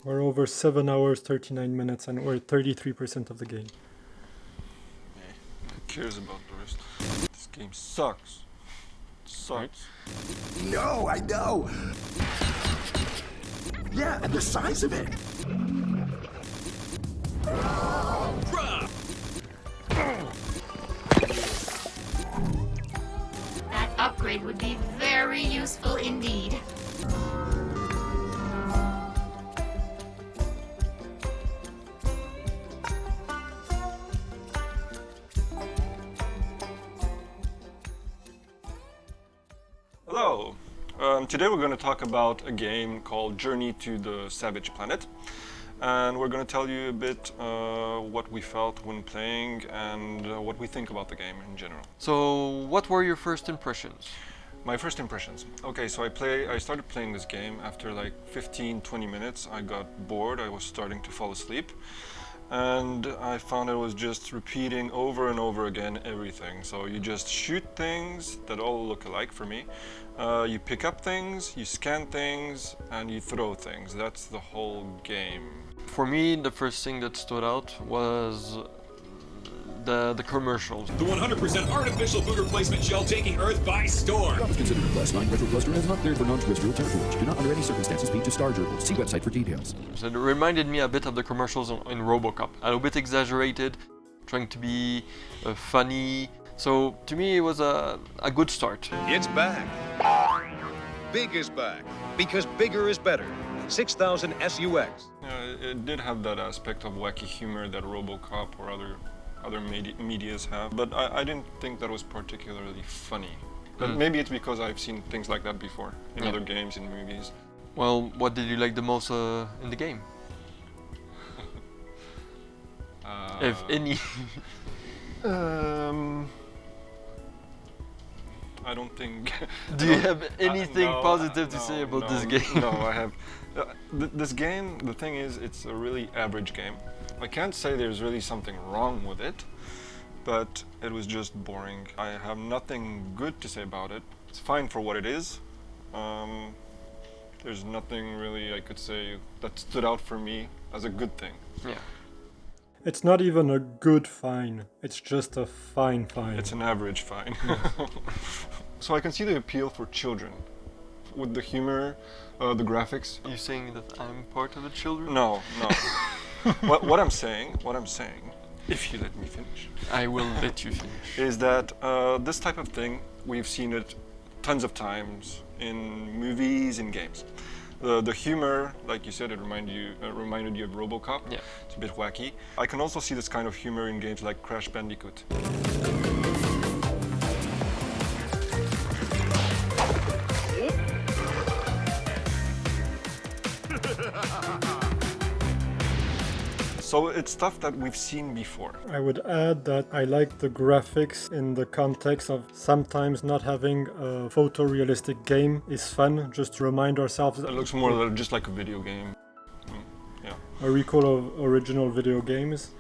We're over 7 hours, 39 minutes, and we're 33% of the game. Who cares about the rest? This game sucks. Sucks. No, I know. Yeah, and the size of it. That upgrade would be very useful indeed. Hello! Today we're going to talk about a game called Journey to the Savage Planet. And we're going to tell you a bit what we felt when playing and what we think about the game in general. So, what were your first impressions? My first impressions. Okay, so I started playing this game after like 15-20 minutes. I got bored, I was starting to fall asleep. And I found it was just repeating over and over again everything. So you just shoot things that all look alike for me. You pick up things, you scan things, and you throw things. That's the whole game. For me, the first thing that stood out was the commercials. The 100% artificial food replacement shell taking Earth by storm. Is considered a Class 9 retro cluster and is not cleared for non-terrestrial territories. Do not under any circumstances speak to Star Gerbils. See website for details. So it reminded me a bit of the commercials in RoboCop. A little bit exaggerated, trying to be funny. So to me, it was a good start. It's back. Big is back, because bigger is better. 6000 SUX. It did have that aspect of wacky humor that RoboCop or other medias have, but I didn't think that was particularly funny. But maybe it's because I've seen things like that before in other games, in movies. Well, what did you like the most in the game? If any. I don't think. Do you have anything no, positive to say about this game? No, I have. This game, the thing is, it's a really average game. I can't say there's really something wrong with it, but it was just boring. I have nothing good to say about it. It's fine for what it is. There's nothing really I could say that stood out for me as a good thing. Yeah. It's not even a good fine, it's just a fine fine. It's an average fine. So I can see the appeal for children. With the humor, the graphics. You saying that I'm part of the children? No. what I'm saying, if you let me finish. I will let you finish. Is that this type of thing, we've seen it tons of times in movies and games. The humor, like you said, it reminded you of RoboCop. Yeah. It's a bit wacky. I can also see this kind of humor in games like Crash Bandicoot. So it's stuff that we've seen before. I would add that I like the graphics in the context of sometimes not having a photorealistic game is fun, just to remind ourselves It that looks more just like a video game. Yeah. a recall of original video games.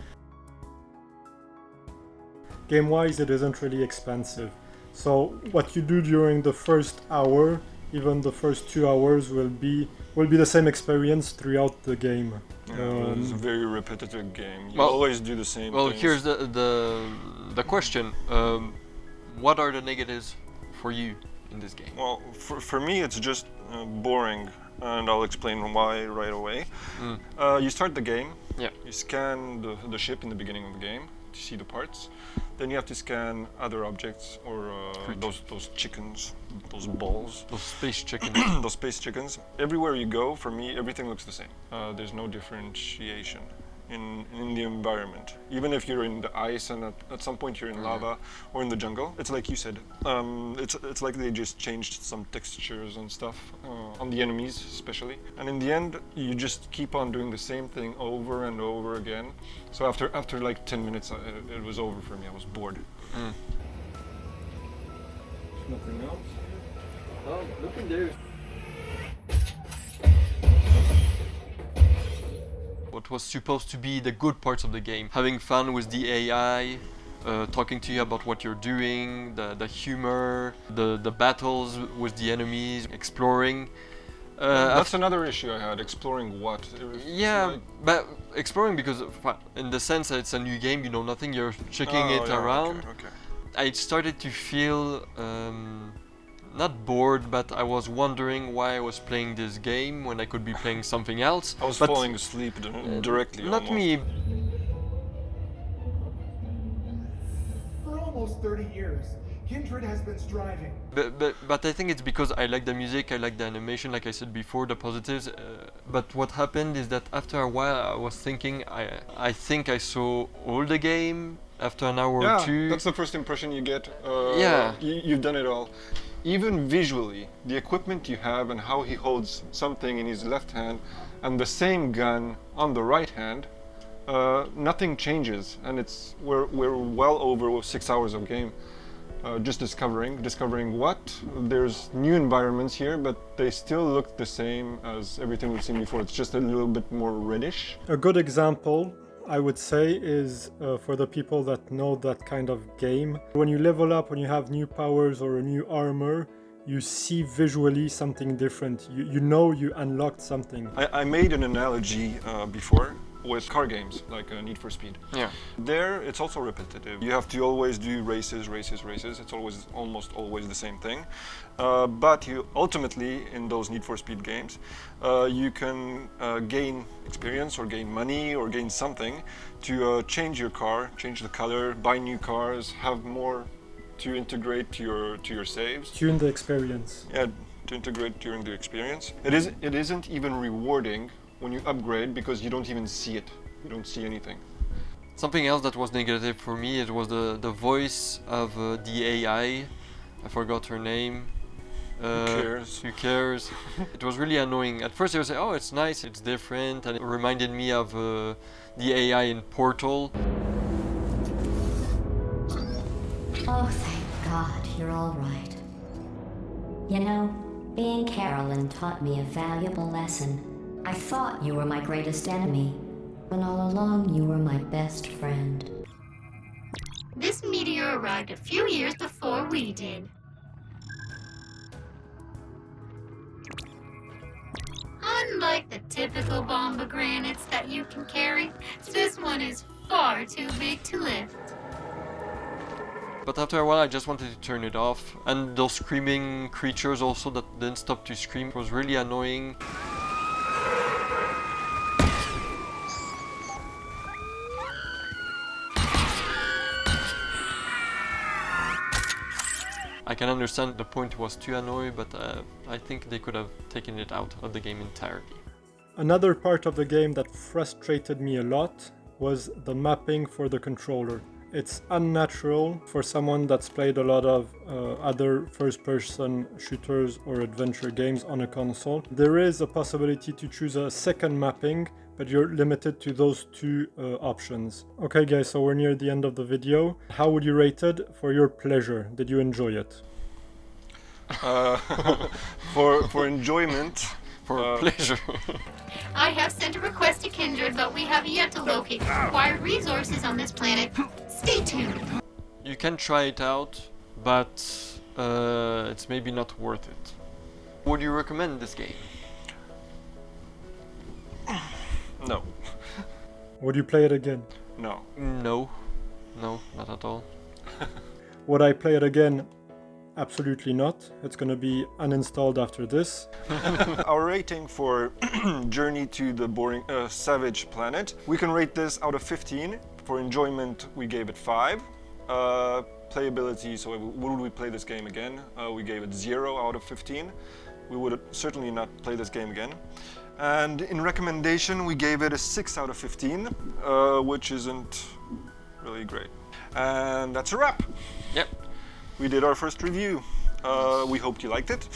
Game-wise, it isn't really expensive. So what you do during the first hour, even the first 2 hours, will be the same experience throughout the game. It's a very repetitive game. You Well- always do the same Well, things. here's the question. What are the negatives for you in this game? Well, for me, it's just boring, and I'll explain why right away. You start the game. Yeah. You scan the ship in the beginning of the game to see the parts. Then you have to scan other objects or those chickens, those balls. Those space chickens. Those space chickens. Everywhere you go, for me, everything looks the same. There's no differentiation in the environment. Even if you're in the ice and at some point you're in lava or in the jungle, it's like you said. It's like they just changed some textures and stuff on the enemies, especially. And in the end, you just keep on doing the same thing over and over again. So after like 10 minutes, it was over for me. I was bored. Nothing else. Oh, look in there. What was supposed to be the good parts of the game, having fun with the AI, talking to you about what you're doing, the humor, the battles with the enemies, exploring. That's another issue I had, exploring what. It was Yeah, like- but exploring because in the sense that it's a new game, you know nothing, you're checking Oh, it yeah, around. Okay. I started to feel not bored, but I was wondering why I was playing this game when I could be playing something else. I was but falling asleep directly. Not almost. me. For almost 30 years, Kindred has been striving. But I think it's because I like the music, I like the animation, like I said before, the positives. But what happened is that after a while I was thinking, I think I saw all the game after an hour or two. That's the first impression you get. Yeah. You've done it all. Even visually, the equipment you have and how he holds something in his left hand and the same gun on the right hand, nothing changes, and we're well over 6 hours of game. Just discovering what. There's new environments here, but they still look the same as everything we've seen before. It's just a little bit more reddish. A good example, I would say, is for the people that know that kind of game. When you level up, when you have new powers or a new armor, you see visually something different. You know you unlocked something. I made an analogy before with car games, like Need for Speed. Yeah. There, it's also repetitive. You have to always do races. It's almost always the same thing. But you ultimately, in those Need for Speed games, you can gain experience or gain money or gain something to change your car, change the color, buy new cars, have more to integrate to your saves. Tune the experience. Yeah, to integrate during the experience. It isn't even rewarding when you upgrade because you don't even see it. You don't see anything. Something else that was negative for me, it was the voice of the AI. I forgot her name. Who cares? It was really annoying. At first I was like, oh, it's nice, it's different, and it reminded me of the AI in Portal. Oh, thank God, you're all right. You know, being Carolyn taught me a valuable lesson. I thought you were my greatest enemy, when all along you were my best friend. This meteor arrived a few years before we did. Unlike the typical bombogranates that you can carry, this one is far too big to lift. But after a while I just wanted to turn it off. And those screaming creatures also that didn't stop to scream was really annoying. I can understand the point was too annoying, but I think they could have taken it out of the game entirely. Another part of the game that frustrated me a lot was the mapping for the controller. It's unnatural for someone that's played a lot of other first-person shooters or adventure games on a console. There is a possibility to choose a second mapping, but you're limited to those two options. Okay guys, so we're near the end of the video. How would you rate it for your pleasure? Did you enjoy it? For enjoyment. For pleasure. I have sent a request to Kindred, but we have yet to locate the required resources on this planet. Stay tuned. You can try it out, but it's maybe not worth it. Would you recommend this game? No. Would you play it again? No. No, not at all. Would I play it again? Absolutely not. It's gonna be uninstalled after this. Our rating for Journey to the Boring Savage Planet, we can rate this out of 15. For enjoyment, we gave it 5. Playability, so would we play this game again? We gave it 0 out of 15. We would certainly not play this game again. And in recommendation, we gave it a 6 out of 15, which isn't really great. And that's a wrap. Yep. We did our first review. We hope you liked it,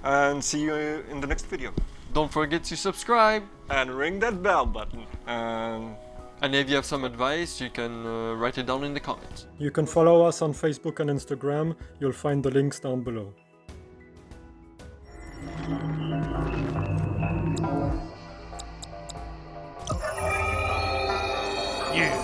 and see you in the next video. Don't forget to subscribe and ring that bell button. And if you have some advice, you can write it down in the comments. You can follow us on Facebook and Instagram. You'll find the links down below. Yeah.